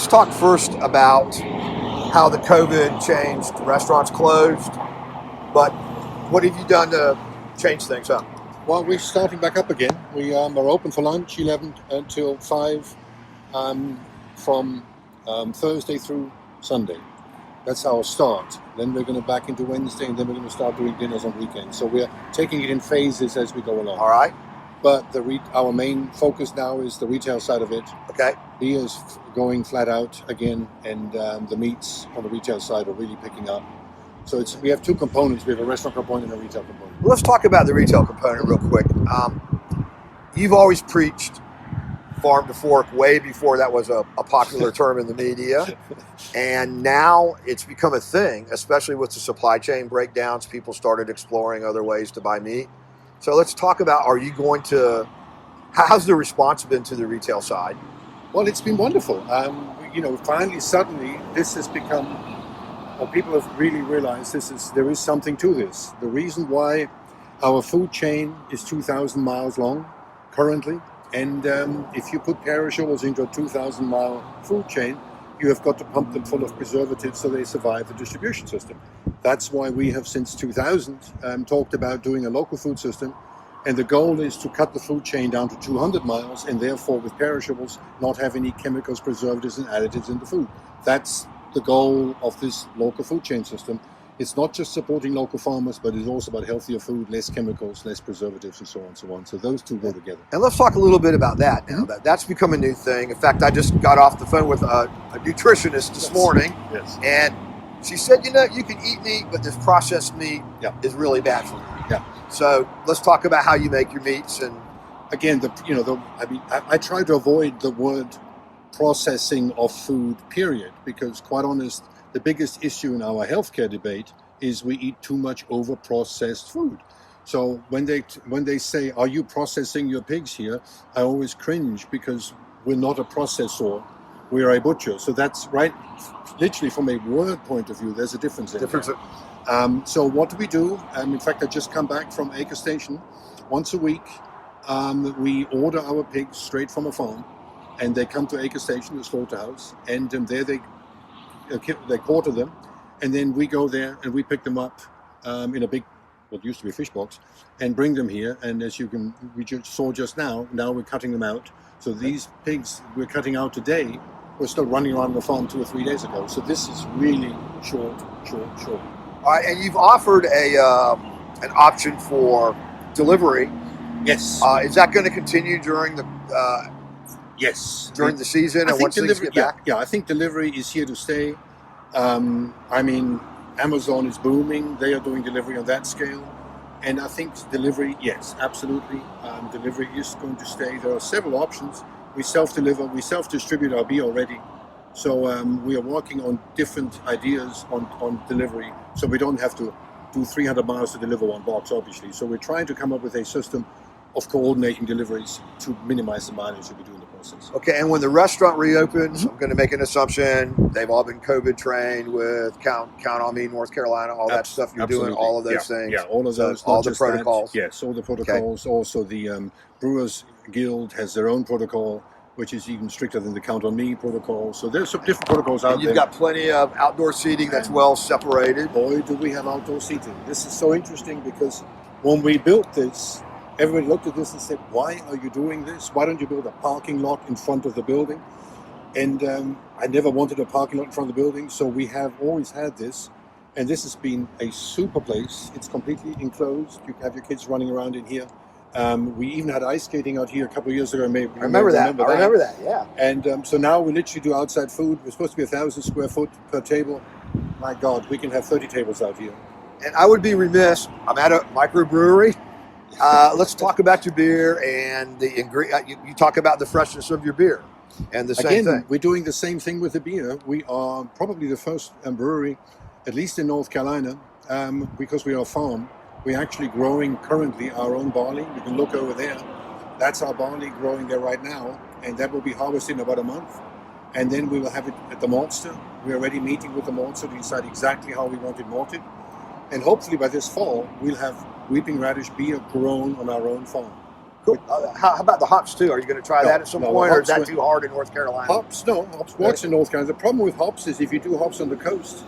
let's talk first about how the COVID changed. Restaurants closed, but what have you done to change things up? Well, we're starting back up again. We are open for lunch 11 until 5 from Thursday through Sunday. That's our start. Then we're going to back into Wednesday, and then we're going to start doing dinners on weekends. So we're taking it in phases as we go along. All right. But our main focus now is the retail side of it. Okay. Beer is going flat out again, and the meats on the retail side are really picking up. So we have two components. We have a restaurant component and a retail component. Let's talk about the retail component real quick. You've always preached farm to fork way before that was a popular term in the media. And now it's become a thing, especially with the supply chain breakdowns. People started exploring other ways to buy meat. So let's talk about, how's the response been to the retail side? Well, it's been wonderful. Finally, suddenly, this has become, people have really realized there is something to this. The reason why our food chain is 2,000 miles long currently, and if you put perishables into a 2,000-mile food chain, you have got to pump them full of preservatives so they survive the distribution system. That's why we have since 2000 talked about doing a local food system, and the goal is to cut the food chain down to 200 miles, and therefore with perishables not have any chemicals, preservatives and additives in the food. That's the goal of this local food chain system. It's not just supporting local farmers, but it's also about healthier food, less chemicals, less preservatives, and so on and so on. So those two go together. And let's talk a little bit about that now. That's become a new thing. In fact, I just got off the phone with a nutritionist this morning. Yes. And she said, you can eat meat, but this processed meat is really bad for you. Yeah. So let's talk about how you make your meats. And again, I try to avoid the word processing of food, period, because quite honest, the biggest issue in our healthcare debate is we eat too much over-processed food. So when they say, "Are you processing your pigs here?" I always cringe because we're not a processor, we're a butcher. So that's right. Literally, from a word point of view, there's a difference in there. So what do we do? In fact, I just come back from Acre Station. Once a week, we order our pigs straight from a farm, and they come to Acre Station, the slaughterhouse, and there they quarter them, and then we go there and we pick them up in a big, what used to be a fish box, and bring them here. And as we just saw just now we're cutting them out. So these pigs we're cutting out today were still running around the farm 2 or 3 days ago. So this is really short. All right, and you've offered an option for delivery. Yes. Is that going to continue during the yes during the season and once things get back? Yeah, I think delivery is here to stay. Amazon is booming. They are doing delivery on that scale. And I think delivery, yes, absolutely. Delivery is going to stay. There are several options. We self-deliver, we self-distribute our beer already. So we are working on different ideas on delivery. So we don't have to do 300 miles to deliver one box, obviously. So we're trying to come up with a system of coordinating deliveries to minimize the mileage that we do in the process. Okay, and when the restaurant reopens, I'm going to make an assumption, they've all been COVID trained with Count On Me, North Carolina, all that stuff. You're doing all of those things. Yeah, all of those. All the protocols. Yes, all the protocols. Okay. Also, the Brewers Guild has their own protocol, which is even stricter than the Count On Me protocol. So there's some different protocols out there. You've got plenty of outdoor seating that's well separated. Boy, do we have outdoor seating. This is so interesting because when we built this, everyone looked at this and said, "Why are you doing this? Why don't you build a parking lot in front of the building?" And I never wanted a parking lot in front of the building, so we have always had this. And this has been a super place. It's completely enclosed. You can have your kids running around in here. We even had ice skating out here a couple of years ago. I remember that, yeah. And so now we literally do outside food. We're supposed to be 1,000 square foot per table. My God, we can have 30 tables out here. And I would be remiss, I'm at a microbrewery. Let's talk about your beer and the ingredient. You talk about the freshness of your beer and the same thing. We're doing the same thing with the beer. We are probably the first brewery, at least in North Carolina, because we are a farm. We're actually growing currently our own barley. You can look over there. That's our barley growing there right now, and that will be harvested in about a month. And then we will have it at the maltster. We're already meeting with the maltster to decide exactly how we want it malted. And hopefully by this fall, we'll have Weeping Radish beer grown on our own farm. Cool. How about the hops too? Are you going to try that at some point, or is that too hard in North Carolina? Hops works in North Carolina. The problem with hops is if you do hops on the coast,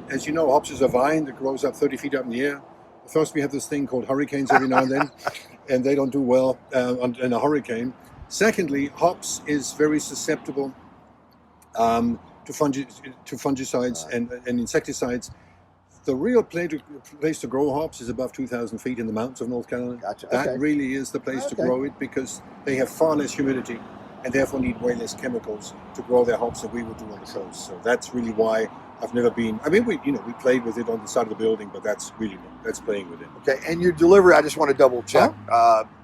as you know, hops is a vine that grows up 30 feet up in the air. First, we have this thing called hurricanes every now and then, and they don't do well in a hurricane. Secondly, hops is very susceptible to fungicides and insecticides. The real place to grow hops is above 2,000 feet in the mountains of North Carolina. Gotcha. That really is the place to grow it, because they have far less humidity and therefore need way less chemicals to grow their hops than we would do on the coast. So that's really why I've never been. I mean, we played with it on the side of the building, but that's playing with it. Okay, and your delivery, I just want to double check.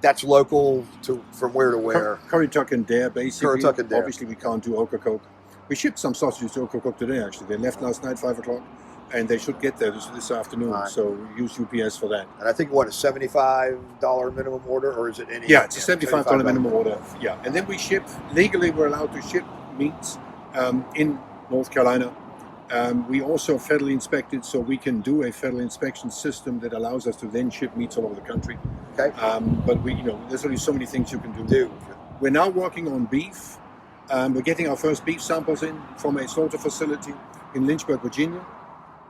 That's local from where to where? Currituck and Dare, basically. Currituck and Dare. Obviously, we can't do Ocracoke. We shipped some sausages to Ocracoke today. Actually, they left last night 5 o'clock. And they should get there this afternoon, right. So use UPS for that. And I think, what, a $75 minimum order, or is it any? Yeah, it's a $75 minimum order. Yeah, and then we ship, legally we're allowed to ship meats in North Carolina. We also federally inspected, so we can do a federal inspection system that allows us to then ship meats all over the country. Okay. But there's only so many things you can do. We're now working on beef. We're getting our first beef samples in from a slaughter facility in Lynchburg, Virginia.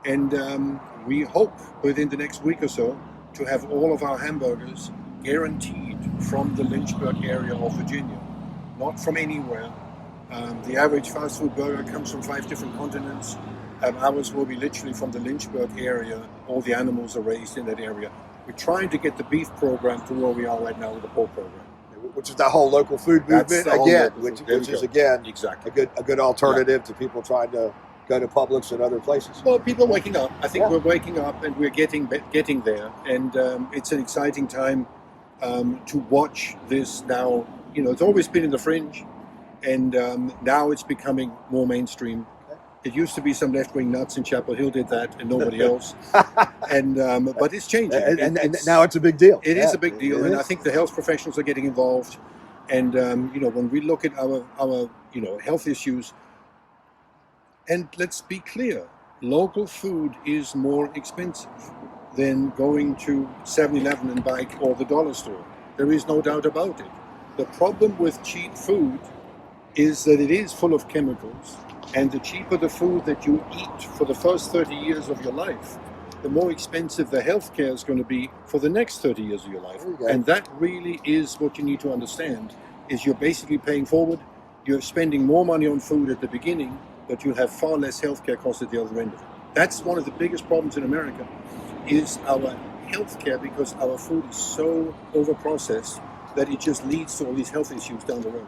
And we hope within the next week or so to have all of our hamburgers guaranteed from the Lynchburg area of Virginia, not from anywhere. The average fast food burger comes from 5 different continents. Ours will be literally from the Lynchburg area. All the animals are raised in that area. We're trying to get the beef program to where we are right now with the pork program. Which is that whole local food movement again, which is again exactly a good alternative to people trying to go to Publix and other places. Well, people are waking up. I think we're waking up, and we're getting there. And it's an exciting time to watch this now. It's always been in the fringe, and now it's becoming more mainstream. Okay. It used to be some left-wing nuts in Chapel Hill did that, and nobody else. And but it's changing, and now it's a big deal. It is a big deal, and I think the health professionals are getting involved. And when we look at our health issues. And let's be clear, local food is more expensive than going to 7-Eleven and buy or the dollar store. There is no doubt about it. The problem with cheap food is that it is full of chemicals, and the cheaper the food that you eat for the first 30 years of your life, the more expensive the healthcare is going to be for the next 30 years of your life. And that really is what you need to understand, is you're basically paying forward, you're spending more money on food at the beginning, but you'll have far less healthcare costs at the other end of it. That's one of the biggest problems in America, is our healthcare, because our food is so overprocessed that it just leads to all these health issues down the road.